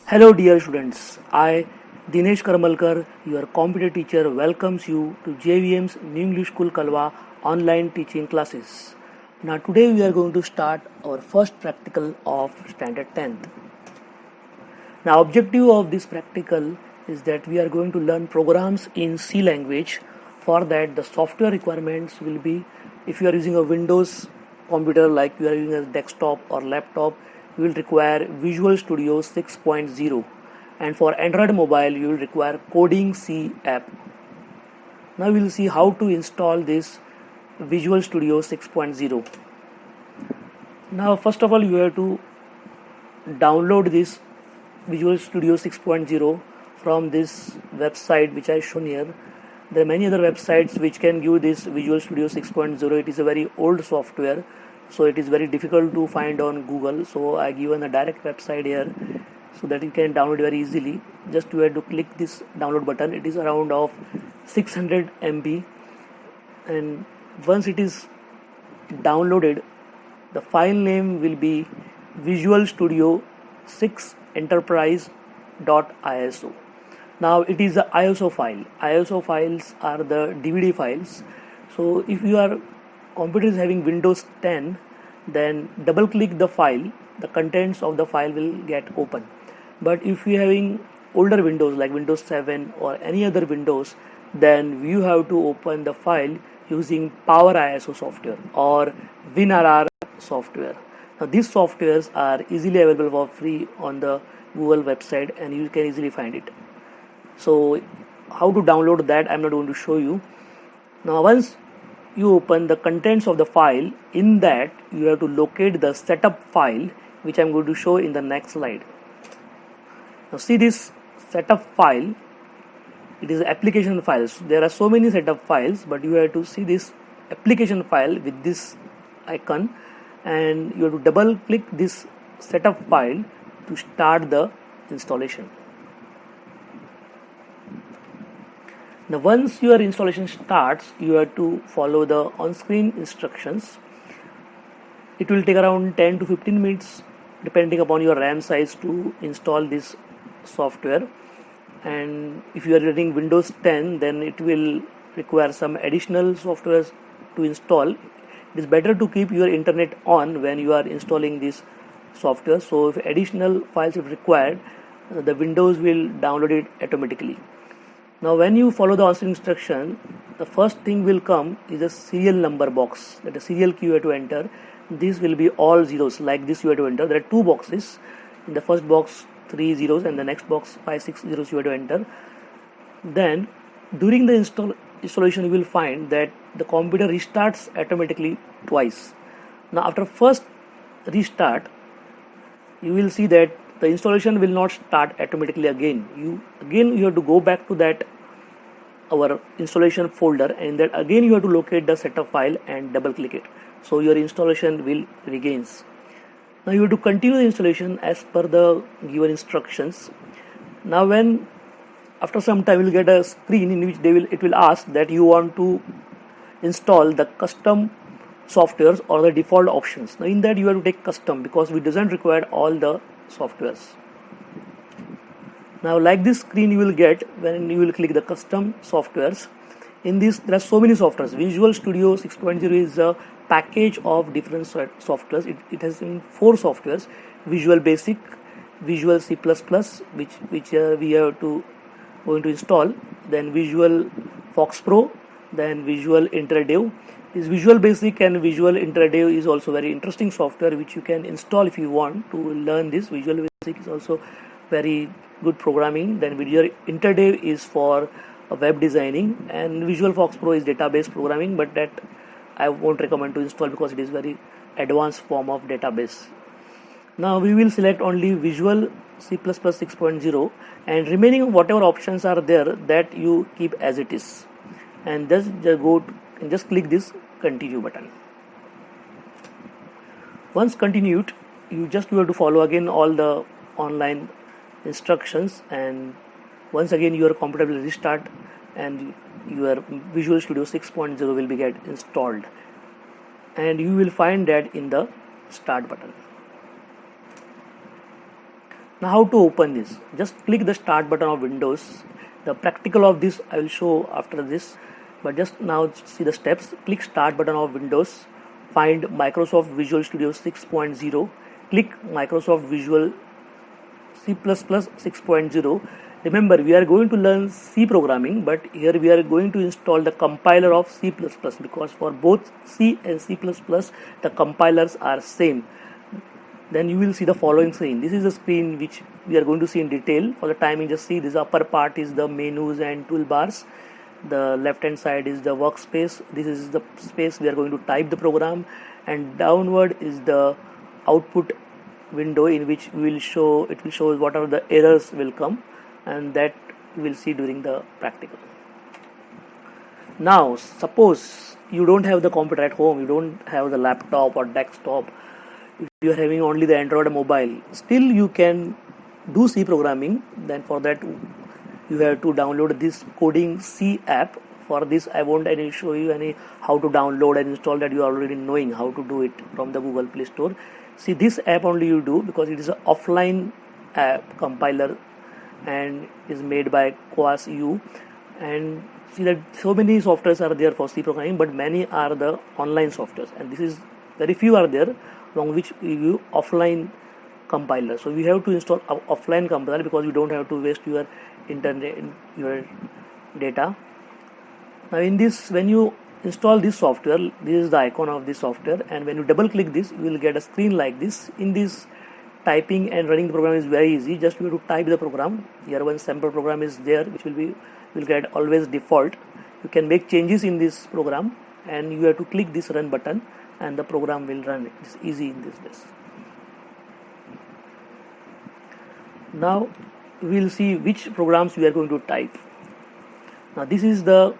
Hello, dear students. I, Dinesh Karmalkar, your computer teacher, welcomes you to JVM's New English School Kalwa online teaching classes. Now, today we are going to start our first practical of Standard 10th. Now, objective of this practical is that we are going to learn programs in C language. For that, the software requirements will be, if you are using a Windows computer like you are using a desktop or laptop, you will require Visual Studio 6.0, and for Android mobile you will require Coding C app. Now we will see how to install this Visual Studio 6.0. Now first of all you have to download this Visual Studio 6.0 from this website which I have shown here. There are many other websites which can give this Visual Studio 6.0. It is a very old software, so it is very difficult to find on Google. So I given a direct website here so that you can download very easily. Just you have to click this download button. It is around of 600 MB, and once it is downloaded, the file name will be Visual Studio 6 enterprise.iso. Now it is the ISO file. ISO files are the DVD files. So if your computer is having Windows 10, then double click the file, the contents of the file will get open. But if you are having older Windows like Windows 7 or any other Windows, then you have to open the file using Power ISO software or WinRR software. Now these softwares are easily available for free on the Google website and you can easily find it. So how to download that I'm not going to show you. Now once you open the contents of the file, in that you have to locate the setup file which I'm going to show in the next slide. Now see this setup file, it is application files. There are so many setup files, but you have to see this application file with this icon, and you have to double click this setup file to start the installation. Now once your installation starts, you have to follow the on-screen instructions. It will take around 10 to 15 minutes depending upon your RAM size to install this software, and if you are running Windows 10, then it will require some additional softwares to install. It is better to keep your internet on when you are installing this software, so if additional files are required, the Windows will download it automatically. Now when you follow the on-screen instruction, the first thing will come is a serial number box, that a serial key you have to enter. This will be all zeros, like this you have to enter. There are two boxes. In the first box 3 zeros and the next box 5 6 zeros you have to enter. Then during the installation you will find that the computer restarts automatically twice. Now after first restart, you will see that the installation will not start automatically again. You have to go back to that our installation folder, and that again you have to locate the setup file and double click it, so your installation will regains. Now you have to continue the installation as per the given instructions. Now when after some time you will get a screen in which it will ask that you want to install the custom softwares or the default options. Now in that you have to take custom because we doesn't require all the softwares. Now like this screen you will get when you will click the custom softwares. In this there are so many softwares. Visual Studio 6.0 is a package of different softwares. It has 4 softwares: Visual Basic, Visual C++, which we have to going to install, then Visual Fox Pro, then Visual InterDev. This Visual Basic and Visual InterDev is also very interesting software which you can install if you want to learn this. Visual Basic is also very good programming. Then Visual InterDev is for web designing, and Visual Fox Pro is database programming, but that I won't recommend to install because it is very advanced form of database. Now we will select only Visual C++ 6.0, and remaining whatever options are there, that you keep as it is, and just click this continue button. Once continued, you have to follow again all the online instructions, and once again your computer will restart and your Visual Studio 6.0 will be get installed, and you will find that in the start button. Now how to open this? Just click the start button of Windows. The practical of this I will show after this, but just now see the steps. Click start button of Windows, find Microsoft Visual Studio 6.0, click Microsoft Visual C++ 6.0. Remember, we are going to learn C programming, but here we are going to install the compiler of C++, because for both C and C++ the compilers are same. Then you will see the following screen. This is the screen which we are going to see in detail. For the timing, just see this upper part is the menus and toolbars. The left hand side is the workspace. This is the space we are going to type the program, and downward is the output window in which it will show what are the errors will come, and that we will see during the practical. Now suppose you don't have the computer at home, you don't have the laptop or desktop, if you are having only the Android mobile, still you can do C programming. Then for that you have to download this Coding C app. For this I won't show you how to download and install, that you are already knowing how to do it from the Google Play Store. See, this app only you do because it is an offline app compiler and is made by QuasU. And see that so many softwares are there for C programming, but many are the online softwares, and this is very few are there along which we use offline compiler. So we have to install offline compiler because you don't have to waste your internet, your data. Now in this, when you install this software, this is the icon of this software, and when you double click this, you will get a screen like this. In this, typing and running the program is very easy. Just you have to type the program. Here one sample program is there, which will get always default. You can make changes in this program, and you have to click this run button, and the program will run. It's easy in this way. Now we will see which programs we are going to type. Now this is the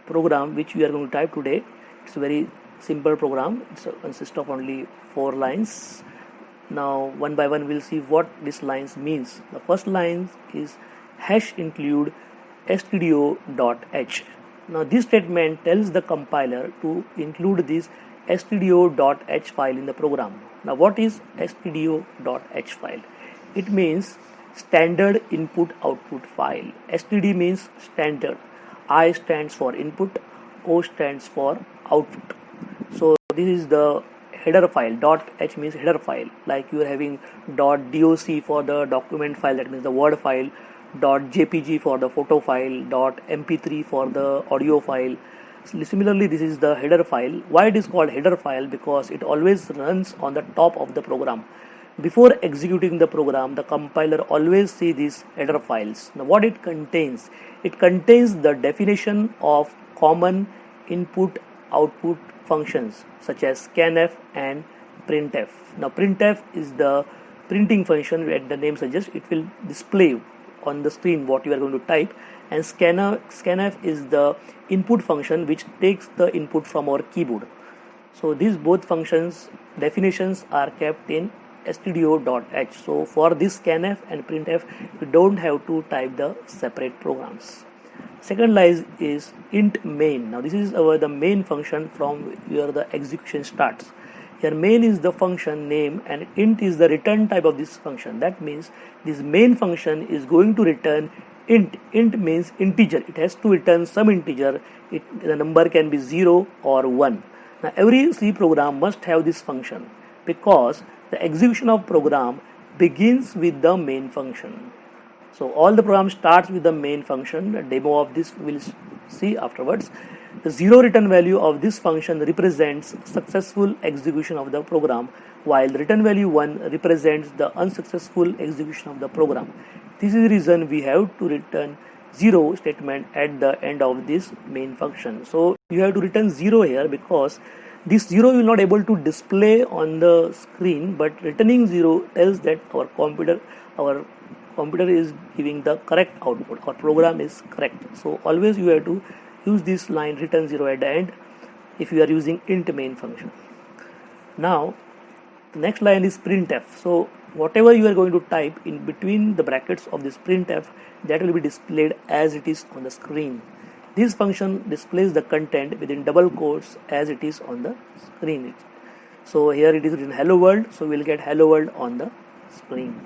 program which we are going to type today. It's a very simple program. It consists of only 4 lines. Now one by one we'll see what this lines means. The first line is #include stdio.h. Now this statement tells the compiler to include this stdio.h file in the program. Now what is stdio.h file? It means standard input output file. STD means standard. I stands for input, O stands for output. So this is the header file. .h means header file. Like you are having .doc for the document file, that means the word file, .jpg for the photo file, .mp3 for the audio file. Similarly, this is the header file. Why it is called header file? Because it always runs on the top of the program. Before executing the program, the compiler always see these header files. Now what it contains? It contains the definition of common input output functions such as scanf and printf. Now printf is the printing function, where the name suggests it will display on the screen what you are going to type, and scanf is the input function which takes the input from our keyboard. So these both functions definitions are kept in stdio.h. So for this scanf and printf, you don't have to type the separate programs. Second line is int main. Now this is the main function from where the execution starts. Here main is the function name and int is the return type of this function. That means this main function is going to return int. Int means integer. It has to return some integer. The number can be 0 or 1. Now every C program must have this function because the execution of program begins with the main function. So all the program starts with the main function. A demo of this we'll see afterwards. The 0 return value of this function represents successful execution of the program, while the return value 1 represents the unsuccessful execution of the program. This is the reason we have to return 0 statement at the end of this main function. So you have to return 0 here because this 0 will not able to display on the screen, but returning 0 tells that our computer is giving the correct output, our program is correct. So always you have to use this line return 0 at the end if you are using int main function. Now the next line is printf. So whatever you are going to type in between the brackets of this printf, that will be displayed as it is on the screen. This function displays the content within double quotes as it is on the screen. So here it is written hello world, so we'll get hello world on the screen.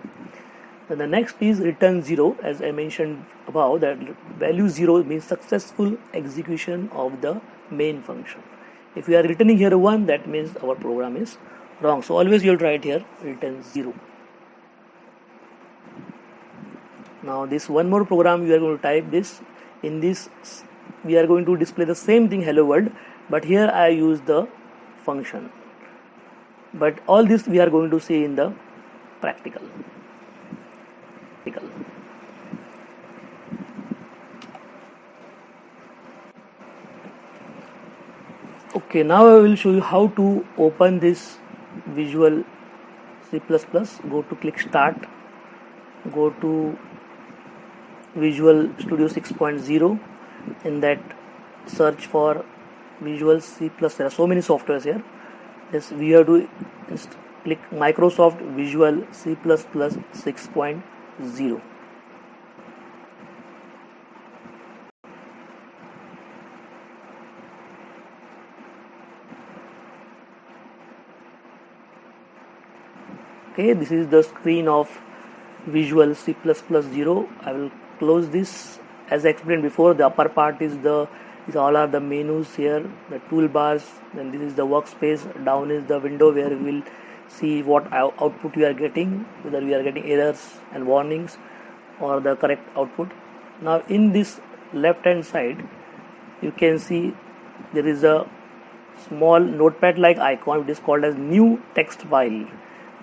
Then the next is return 0. As I mentioned above, that value 0 means successful execution of the main function. If we are returning here 1, that means our program is wrong. So always you will write here return 0. Now this one more program, you are going to type this. In this we are going to display the same thing, hello world, but here I use the function. But all this we are going to see in the practical. Okay, now I will show you how to open this Visual C++. Go to click start, go to Visual Studio 6.0. in that search for Visual C++. There are so many softwares here. Yes, we have to click Microsoft Visual C++ 6.0. Okay, this is the screen of Visual C++ 0. I will close this. As I explained before, the upper part is these all are the menus here, the toolbars, and this is the workspace. Down is the window where we will see what output we are getting, whether we are getting errors and warnings or the correct output. Now in this left hand side you can see there is a small notepad like icon. It is called as new text file.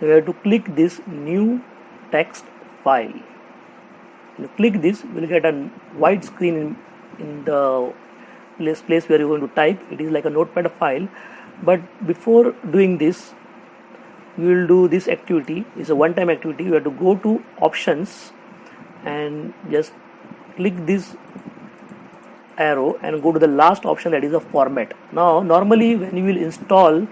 You have to click this new text file. You click this, you will get a white screen in the place where you are going to type. It is like a notepad file, but before doing this you will do this activity. It's a one-time activity. You have to go to options and just click this arrow and go to the last option, that is a format. Now normally when you will install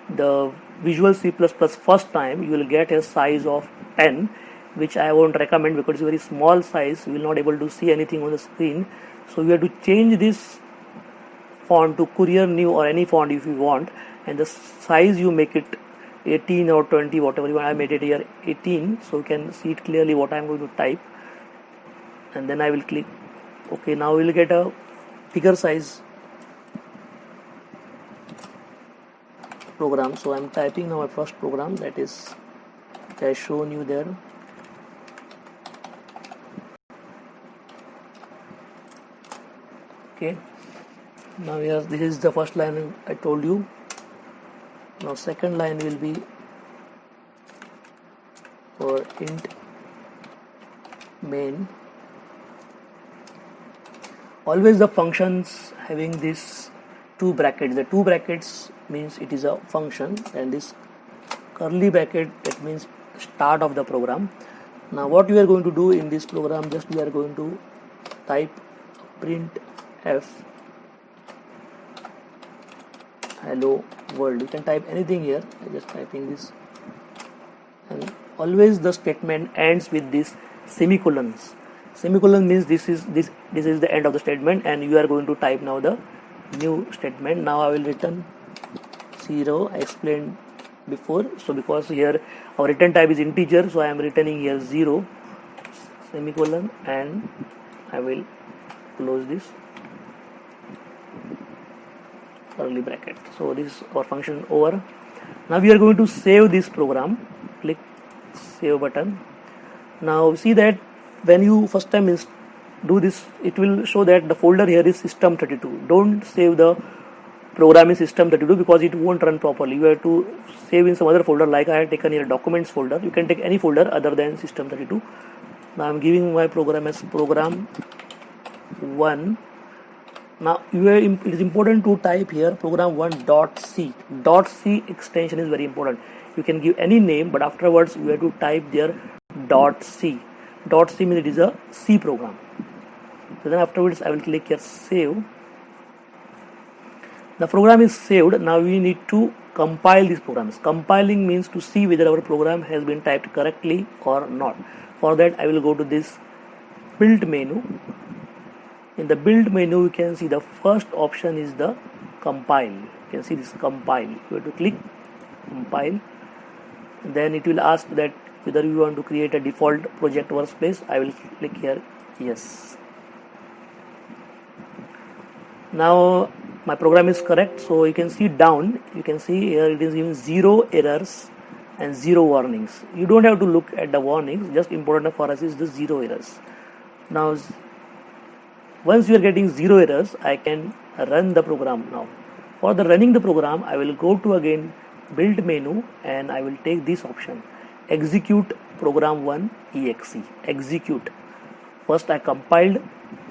the Visual C++ first time, you will get a size of 10, which I won't recommend because it's a very small size. You will not able to see anything on the screen. So you have to change this font to Courier New or any font if you want, and the size you make it 18 or 20, whatever you want. I made it here 18, so you can see it clearly what I am going to type, and then I will click OK. Now we will get a bigger size program. So I am typing now my first program, that is I have shown you there. Okay, now here this is the first line I told you. Now second line will be for int main. Always the functions having this two brackets. The two brackets means it is a function, and this curly bracket, that means start of the program. Now what you are going to do in this program, just we are going to type print f hello world. You can type anything here. I just typing this, and always the statement ends with this semicolons. Semicolon means this is the end of the statement, and you are going to type now the new statement. Now I will return 0. I explained before. So because here our return type is integer, so I am returning here 0 semicolon, and I will close this curly bracket. So this is our function over. Now we are going to save this program. Click save button. Now see that when you first time do this, it will show that the folder here is system32. Don't save the program in system32 because it won't run properly. You have to save in some other folder, like I have taken here documents folder. You can take any folder other than system32. Now I am giving my program as program 1. Now it is important to type here program1.c. .c extension is very important. You can give any name, but afterwards you have to type there .c. .c means it is a C program. So then afterwards I will click here save. The program is saved. Now we need to compile these programs. Compiling means to see whether our program has been typed correctly or not. For that I will go to this build menu. In the build menu you can see the first option is the compile. You can see this compile. You have to click compile. Then it will ask that whether you want to create a default project workspace. I will click here yes. Now my program is correct, so you can see down, you can see here it is giving 0 errors and 0 warnings. You don't have to look at the warnings, just important for us is the 0 errors. Now once you are getting 0 errors, I can run the program now. For the running the program, I will go to again build menu and I will take this option, execute program 1 exe, execute. First I compiled,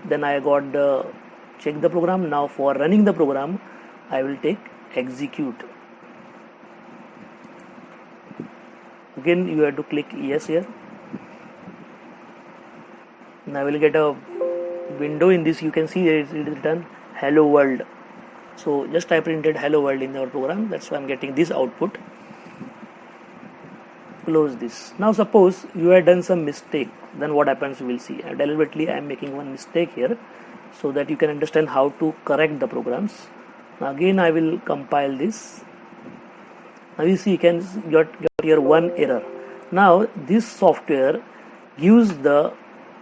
then I got the check the program. Now for running the program, I will take execute. Again you have to click yes here. Now I will get a window. In this you can see it is written hello world. So just I printed hello world in our program, that's why I'm getting this output. Close this. Now suppose you have done some mistake, then what happens we will see. Deliberately I am making one mistake here so that you can understand how to correct the programs. Now again I will compile this. Now you see you can get here one error. Now this software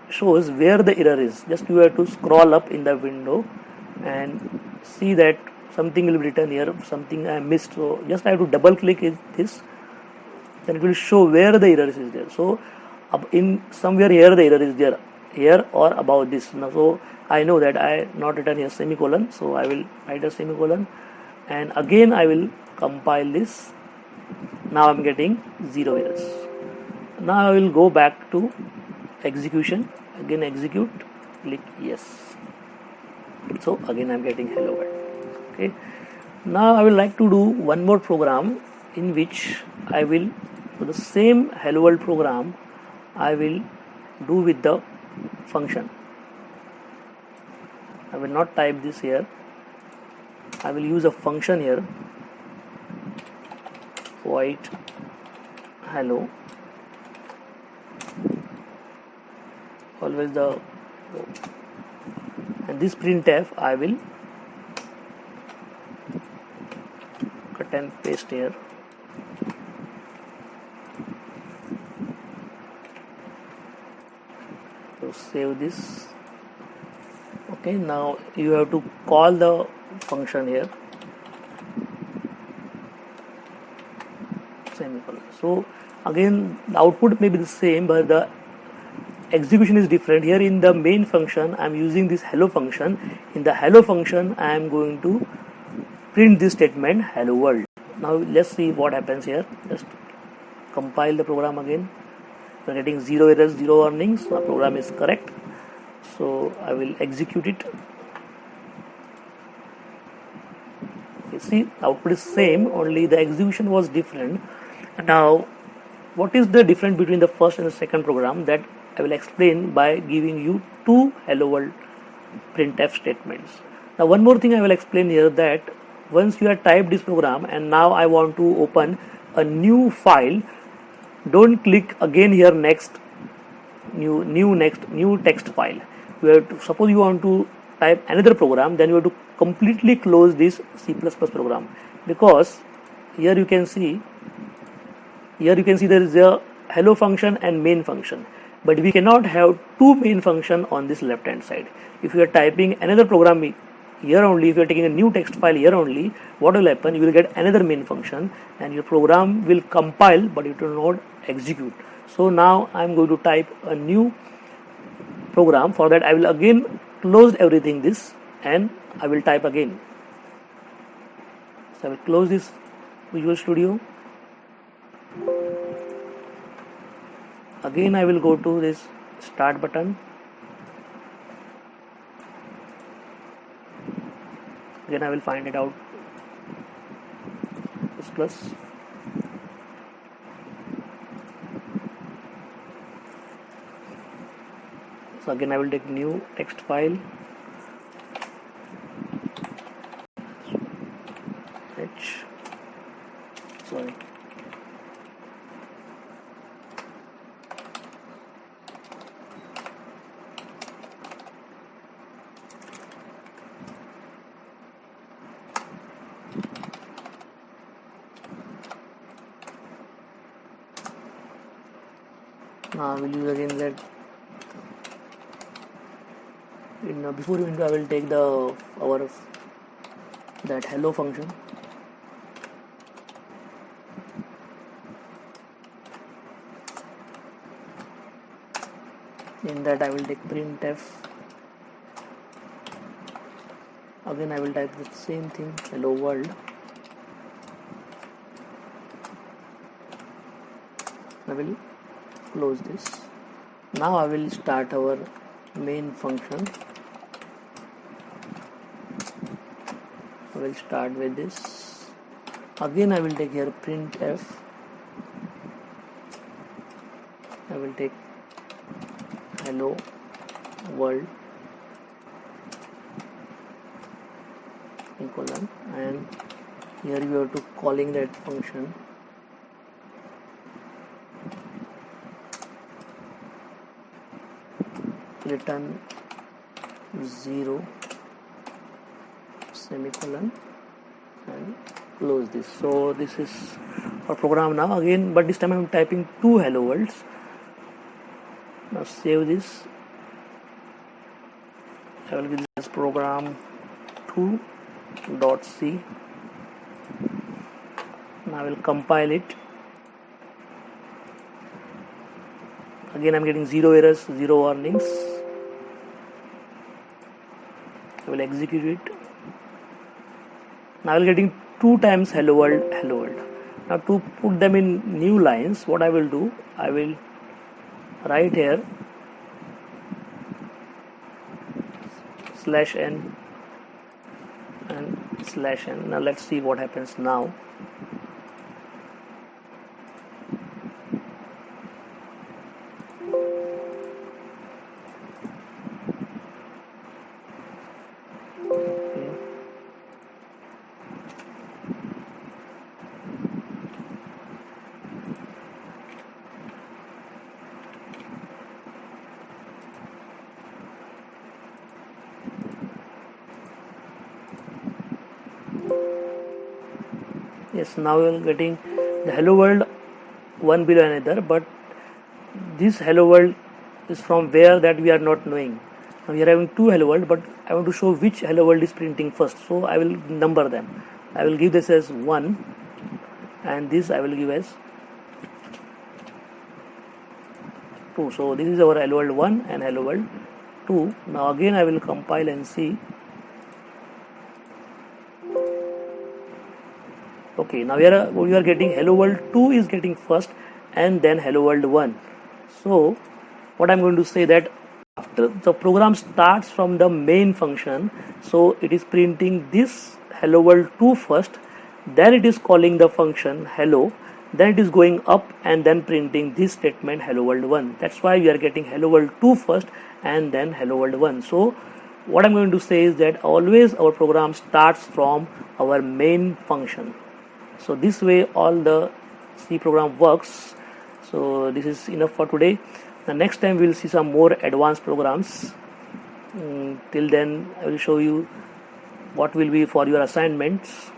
shows where the error is. Just you have to scroll up in the window and see that something will be written here, something I missed. So just I have to double click this, then it will show where the error is there. So in somewhere here the error is there, here or above this. Now so I know that I not written here semicolon, so I will write a semicolon and again I will compile this. Now I'm getting 0 errors. Now I will go back to execution, again execute, click yes. So again I'm getting hello world. Okay, now I will like to do one more program in which I will do the same hello world program. I will do with the function. I will not type this here, I will use a function here, void hello, always the, and this printf I will cut and paste here. So save this. Okay, now you have to call the function here, semicolon. So again the output may be the same, but the execution is different. Here in the main function I am using this hello function. In the hello function I am going to print this statement hello world. Now let's see what happens here. Just compile the program again. We are getting 0 errors, 0 warnings. The program is correct, so I will execute it. You see the output is same, only the execution was different. Now what is the difference between the first and the second program, that I will explain by giving you two hello world printf statements. Now one more thing I will explain here, that once you have typed this program and now I want to open a new file, don't click again here next new text file. You have to, suppose you want to type another program, then you have to completely close this C++ program, because here you can see there is a hello function and main function, but we cannot have two main function on this left hand side. If you are typing another program here only, if you are taking a new text file here only, what will happen, you will get another main function and your program will compile but it will not execute. So now I am going to type a new program. For that I will again close everything this and I will type again. So I will close this Visual Studio. Again I will go to this start button. Again I will find it out plus. So again I will take new text file, Now I will use again that in before window I will take the that hello function. In that I will take printf. Again I will type the same thing, hello world. I will close this. Now I will start our main function. I will start with this. Again I will take here printf. I will take hello world colon, and here you have to calling that function return 0 semicolon and close this. So this is our program now again, but this time I am typing two hello worlds. Now save this. I will give this program 2.c. Now I will compile it. Again I am getting 0 errors, 0 warnings. I will execute it. Now I will getting 2 times hello world, hello world. Now to put them in new lines, what I will do, I will write here /n and /n. Now let's see what happens now. Yes, now we are getting the hello world one below another, but this hello world is from where that we are not knowing. Now we are having two hello world, but I want to show which hello world is printing first, so I will number them. I will give this as 1 and this I will give as 2. So this is our hello world 1 and hello world 2. Now again I will compile and see. Okay, now we are getting hello world 2 is getting first and then hello world 1. So what I'm going to say that after the program starts from the main function, so it is printing this hello world 2 first, then it is calling the function hello, then it is going up and then printing this statement hello world 1. That's why we are getting hello world 2 first and then hello world 1. So what I'm going to say is that always our program starts from our main function. So this way all the C program works. So this is enough for today. The next time we will see some more advanced programs. Till then I will show you what will be for your assignments.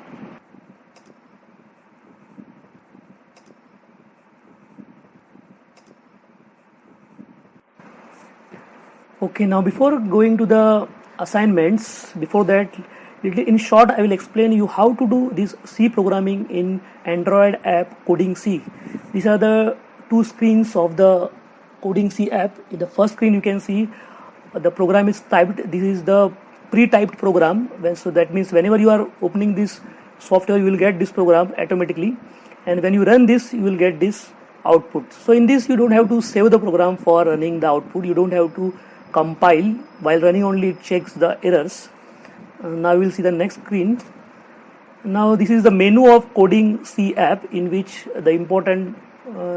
Okay, now before going to the assignments, before that, in short I will explain you how to do this C programming in Android app Coding C. These are the two screens of the Coding C app. In the first screen you can see the program is typed. This is the pre-typed program. So that means whenever you are opening this software you will get this program automatically, and when you run this you will get this output. So in this you don't have to save the program for running the output. You don't have to compile. While running only it checks the errors. Now we will see the next screen. Now this is the menu of Coding C app, in which the important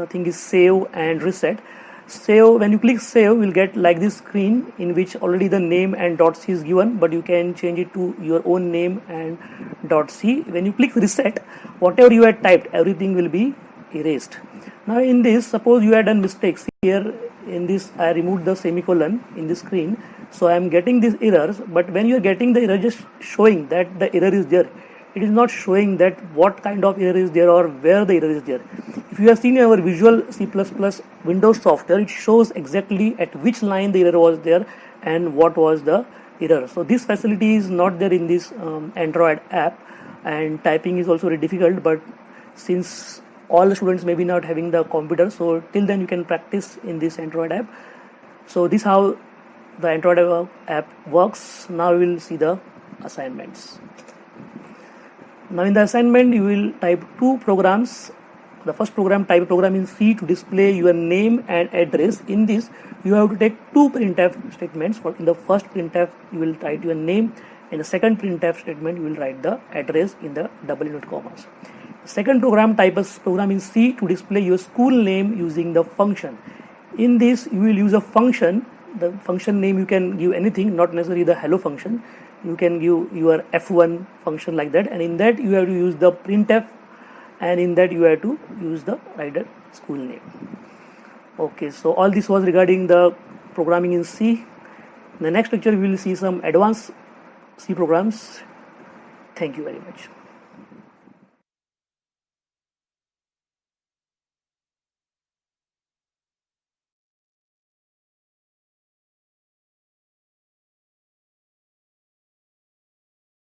thing is save and reset. Save, when you click save, you will get like this screen in which already the name and .c is given, but you can change it to your own name and .c. When you click reset, whatever you had typed, everything will be erased. Now in this, suppose you had done mistakes. Here in this I removed the semicolon in this screen, so I am getting these errors. But when you are getting the error, just showing that the error is there, it means that the program is it is not showing that what kind of error is there or where the error is there. If you have seen our Visual C++ Windows software, it shows exactly at which line the error was there and what was the error. So this facility is not there in this Android app, and typing is also very difficult, but since all the students may be not having the computer, so till then you can practice in this Android app. So this is how the Android app works. Now we will see the assignments. Now in the assignment you will type two programs. The first program, type a program in C to display your name and address. In this you have to take two printf statements. In the first printf you will write your name, in the second printf statement you will write the address in the double inverted commas. Second program, type a program in C to display your school name using the function. In this you will use a function. The function name you can give anything, not necessarily the hello function. You can give your F1 function like that, and in that you have to use the printf, and in that you have to use the write school name. Okay, so all this was regarding the programming in C. In the next lecture we will see some advanced C programs. Thank you very much.